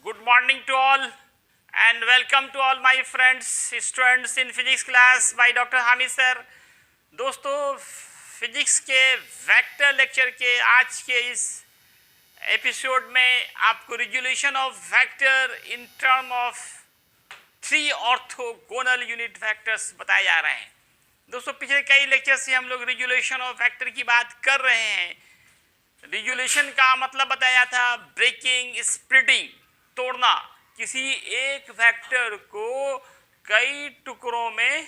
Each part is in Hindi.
Good morning to all and welcome to all my friends, students in physics class by Dr. Hamid sir. दोस्तों फिजिक्स के वेक्टर लेक्चर के आज के इस एपिसोड में आपको resolution of vector in term of 3 orthogonal unit vectors बताए जा रहे हैं। दोस्तों पिछले कई लेक्चर से हम लोग रिजोल्यूशन ऑफ वेक्टर की बात कर रहे हैं। रिजोल्यूशन का मतलब बताया था ब्रेकिंग, स्प्लिटिंग, तोड़ना, किसी एक वेक्टर को कई टुकड़ों में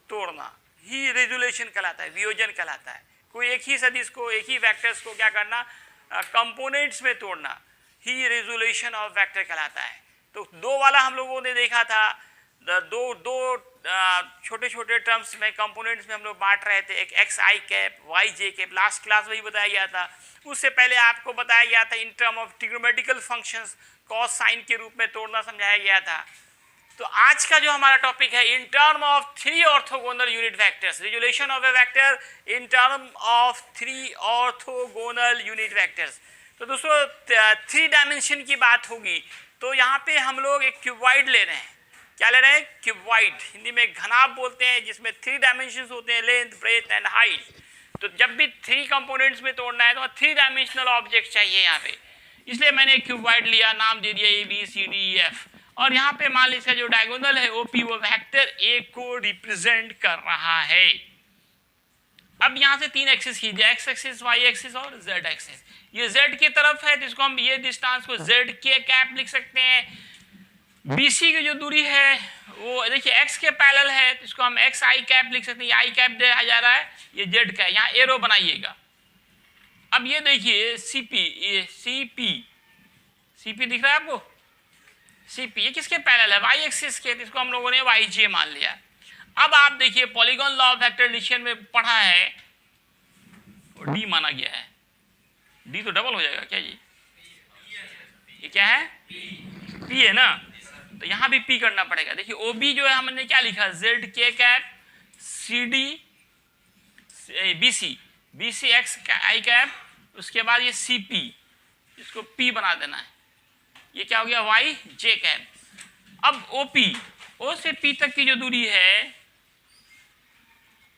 तोड़ना ही रिजोल्यूशन कहलाता है, वियोजन कहलाता है। कोई एक ही सदिश को, एक ही वेक्टर्स को क्या करना, कंपोनेंट्स में तोड़ना ही रिजोल्यूशन ऑफ वेक्टर कहलाता है। तो दो वाला हम लोगों ने देखा था, दो छोटे छोटे टर्म्स में, कंपोनेंट्स में हम लोग बांट रहे थे, एक एक्स आई कैप, वाई जे कैप। लास्ट क्लास वही बताया गया था। उससे पहले आपको बताया गया था in term of trigonometrical functions, cos sine के रूप में तोड़ना समझाया गया था। तो आज का जो हमारा टॉपिक है in term of 3 orthogonal unit vectors, resolution of A vector in term of 3 orthogonal unit vectors. तो दोस्तों 3 डायमेंशन की बात होगी तो यहाँ पे हम लोग एक क्यूबॉइड ले रहे हैं। क्या ले रहे हैं? क्यूबॉइड, हिंदी में घनाभ बोलते हैं, जिसमें 3 डायमेंशंस होते हैं, लेंथ, ब्रेथ एंड हाइट। तो जब भी 3 कंपोनेंट्स में तोड़ना है तो 3 डायमेंशनल ऑब्जेक्ट चाहिए यहाँ पे, इसलिए मैंने एक क्यूबॉइड लिया, नाम दे दिया A B C D F. और यहाँ पे मान लीजिए जो डायगोनल है ओपी वो वेक्टर ए को रिप्रेजेंट कर रहा है। अब यहाँ से 3 एक्सिस कीजिए, एक्स एक्सिस, वाई एक्सिस और जेड एक्सिस। ये जेड की तरफ है तो इसको हम ये डिस्टेंस को जेड के कैप लिख सकते हैं। BC की जो दूरी है वो देखिए एक्स के पैरेलल है तो इसको हम एक्स आई कैप लिख सकते हैं। ये आई कैप दिया जा रहा है, ये जेड का है, यहाँ एरो बनाइएगा। अब ये देखिए CP, ये CP दिख रहा है आपको? CP ये किसके पैरेलल है? वाई एक्सिस के, तो इसको हम लोगों ने YJ मान लिया। अब आप देखिए polygon law of vector addition में पढ़ा है, D माना गया है। D तो डबल हो जाएगा क्या जी? ये क्या है? P है ना, तो यहाँ भी P करना पड़ेगा। देखिए OB जो है हमने क्या लिखा, Z K cap, CD BC X I cap, उसके बाद ये CP, इसको P बना देना है। ये क्या हो गया? Y J cap. अब OP, O से P तक की जो दूरी है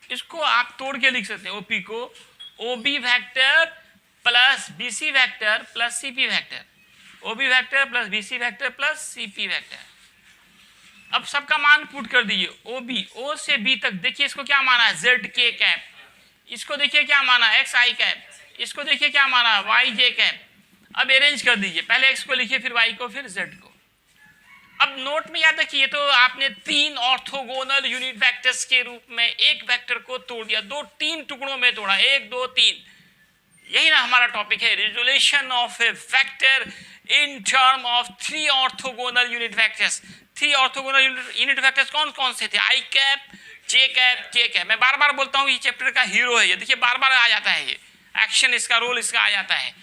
इसको आप तोड़ के लिख सकते हैं। OP को OB vector plus BC vector plus CP vector, OB vector plus BC vector plus CP vector. अब सबका मान पुट कर दीजिए। OB, O से B तक देखिए इसको क्या माना है, Z K कैप। इसको देखिए क्या माना, X I कैप। इसको देखिए क्या माना, Y J कैप। अब अरेंज कर दीजिए, पहले X को लिखिए, फिर Y को, फिर Z को। अब नोट में याद रखिए तो आपने 3 ऑर्थोगोनल यूनिट वेक्टर्स के रूप में एक वेक्टर को तोड़ दिया, 3 टुकड़ों में तोड़ा, 1 2 3। यही ना हमारा टॉपिक है, resolution of A vector in term of 3 orthogonal unit vectors. 3 orthogonal unit vectors कौन कौन से थे? आई कैप, जे कैप, के कैप। मैं बार बार बोलता हूँ ये चैप्टर का हीरो है, ये देखिए बार बार आ जाता है, ये एक्शन इसका, रोल इसका आ जाता है।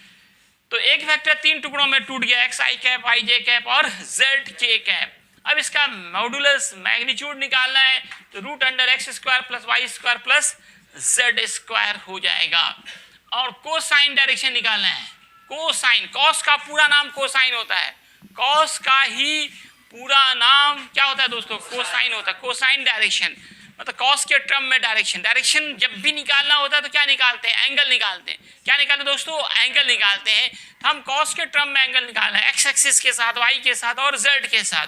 तो एक वेक्टर 3 टुकड़ों में टूट गया, एक्स आई कैप, वाई जे कैप और जेड के कैप। अब इसका मॉडुलस मैग्नीट्यूड निकालना है तो √x² plus y² plus z² हो जाएगा। और कोसाइन डायरेक्शन निकालना है। कोसाइन, कॉस का पूरा नाम कोसाइन होता है, कॉस का ही पूरा नाम क्या होता है दोस्तों? कोसाइन होता है। कोसाइन डायरेक्शन मतलब कॉस के टर्म में डायरेक्शन जब भी निकालना होता है तो क्या निकालते हैं? एंगल निकालते हैं। क्या निकालते हैं दोस्तों? एंगल निकालते हैं। तो हम कॉस के टर्म में एंगल निकालना है, एक्स एक्सिस के साथ, वाई के साथ और जेड के साथ।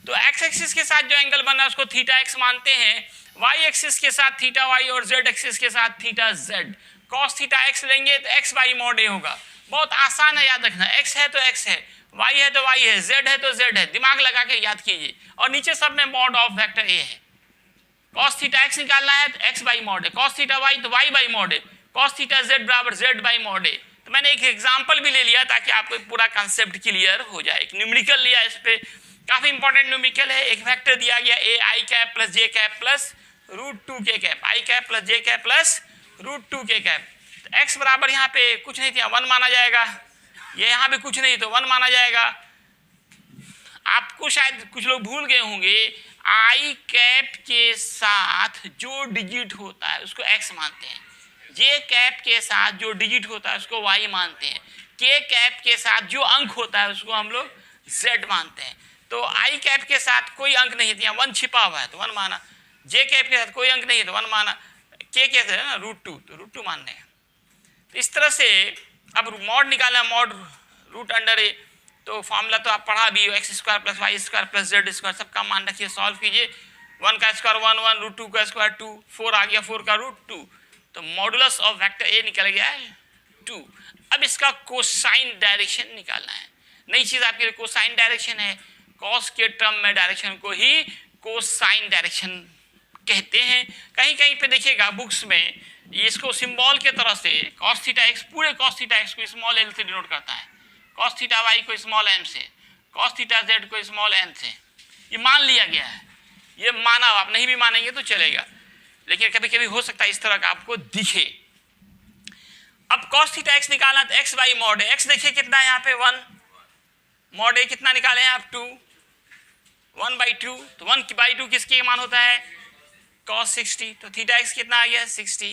तो एक्स एक्सिस के साथ जो एंगल बना है उसको θx मानते हैं, वाई एक्सिस के साथ θy और जेड एक्सिस के साथ θz। cos θx लेंगे तो x बाई मॉड a होगा। बहुत आसान है याद रखना, x है तो x है, y है तो y है, z है तो z है। दिमाग लगा के याद कीजिए। और नीचे सब में मॉड ऑफ वेक्टर a है। cos θx निकालना है तो x बाई मॉड है, cos θy तो y बाई मॉड है, cos θz बराबर z बाई मॉड है। तो मैंने एक एग्जाम्पल भी ले लिया ताकि आपको पूरा कंसेप्ट क्लियर हो जाए। एक न्यूमेरिकल लिया, इस पे काफी इंपॉर्टेंट न्यूमेरिकल है। एक वेक्टर दिया गया a I cap plus j cap plus √2k cap, I cap plus j cap plus √2k cap. तो x बराबर यहाँ पे कुछ नहीं था, 1 माना जाएगा। ये यहाँ पे कुछ नहीं तो 1 माना जाएगा। आपको शायद कुछ लोग भूल गए होंगे, आई कैप के साथ जो डिजिट होता है उसको x मानते हैं, जे कैप के साथ जो डिजिट होता है उसको y मानते हैं, के कैप के साथ जो अंक होता है उसको हम लोग z मानते हैं। तो i कैप के साथ कोई अंक नहीं है, 1 छिपा हुआ है तो 1 माना, j कैप के साथ कोई अंक नहीं है तो 1 माना, k कैसे है ना √2 तो √2 मानने हैं। तो इस तरह से अब मॉड निकालना, मॉड रूट अंडर ए, तो फॉर्मूला तो आप पढ़ा भी हो, x² + y² + z² सबका मान रखिए, सॉल्व कीजिए, 1 का स्क्वायर 1 1, √2 का स्क्वायर 2, 4 आ गया, 4 का √2, तो मॉडुलस ऑफ वेक्टर ए निकल गया है 2। अब इसका कोसाइन डायरेक्शन निकालना है, नई चीज़ आपके लिए कोसाइन डायरेक्शन है, कॉस के टर्म में डायरेक्शन को ही कोसाइन डायरेक्शन कहते हैं। कहीं कहीं पे देखिएगा बुक्स में इसको सिंबल के तरह से cos थीटा x, पूरे cos थीटा x को स्मॉल l से डिनोट करता है, cos थीटा y को स्मॉल m से, cos थीटा z को स्मॉल n से, ये मान लिया गया है, ये माना, आप नहीं भी मानेंगे तो चलेगा, लेकिन कभी कभी हो सकता है इस तरह का आपको दिखे। अब cos थीटा x निकालना तो x बाई मॉड है, x देखिए कितना है यहाँ पे 1, मॉड a कितना निकाले हैं आप 2, 1/2, तो 1/2 किसके मान होता है cos 60, तो थीटा x कितना आ गया 60,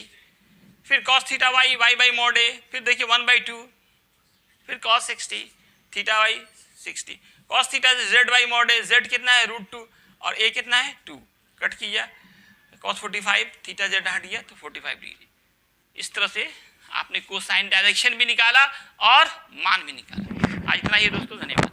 फिर cos theta y, y by mod a, फिर देखिए 1/2, फिर cos 60, theta y 60, cos theta z by mod a, z कितना है √2 और a कितना है 2, कट किया, cos 45, थीटा z हट गया तो 45 डिग्री। इस तरह से आपने कोसाइन डायरेक्शन भी निकाला और मान भी निकाला। आज इतना ही दोस्तों, धन्यवाद।